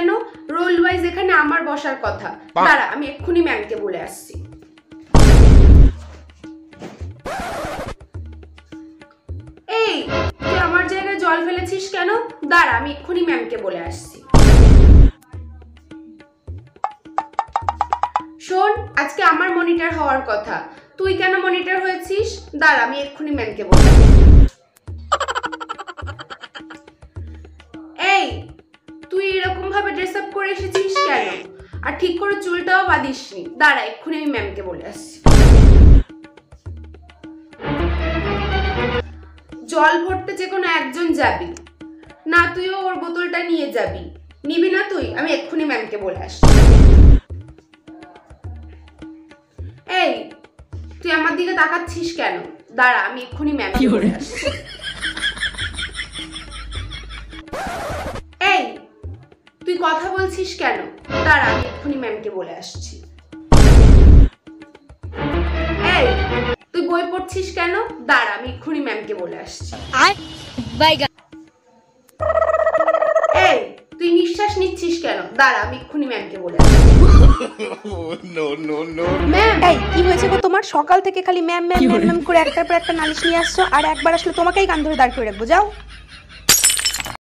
কেন? Role wise এখানে আমার বসার কথা। দাঁড়া, আমি এক্ষুনি ম্যামকে বলে আসছি। এই, তুই আমার জায়গায় জল ফেলেছিস কেন? দাঁড়া, আমি এক্ষুনি ম্যামকে বলে আসছি। শোন, আজকে আমার মনিটর হওয়ার কথা, তুই কেন মনিটর হয়েছিস? দাঁড়া, আমি এক্ষুনি ম্যামকে বলে আসছি। এই, তুই এরকম ভাবে ড্রেস আপ করে এসেছিস কেন? আর ঠিক করে চুলটাও বাঁধিসনি। দাঁড়া, এক্ষুনি আমি ম্যামকে বলে আসছি। জল ভরতে যে কোনো একজন যাবি না, তুইও ওর বোতলটা নিয়ে যাবি। নিবি না তুই? আমি এক্ষুনি ম্যামকে বলে আসছি। এই, তুই আমার দিকে তাকাচ্ছিস কেন? দাঁড়া, আমি এক্ষুনি ম্যামকে বলে আসছি। এই, তুই কথা বলছিস কেন? দাঁড়া, আমি এক্ষুনি ম্যামকে বলে আসছি। এই, তুই বই পড়ছিস কেন? দাঁড়া, আমি এক্ষুনি ম্যামকে বলে আসছি। এই, তুই নিঃশ্বাস নিচ্ছিস কেন? দাঁড়া, আমি এক্ষুনি ম্যামকে বলে আসছি। ম্যাম, এই কি হয়েছে গো তোমার? সকাল থেকে খালি ম্যাম ম্যাম ম্যাম ম্যাম করে একটার পর একটা নালিশ নিয়ে আসছো, আর একবার আসলে তোমাকেই কান ধরে দাঁড় করে রাখবো। যাও।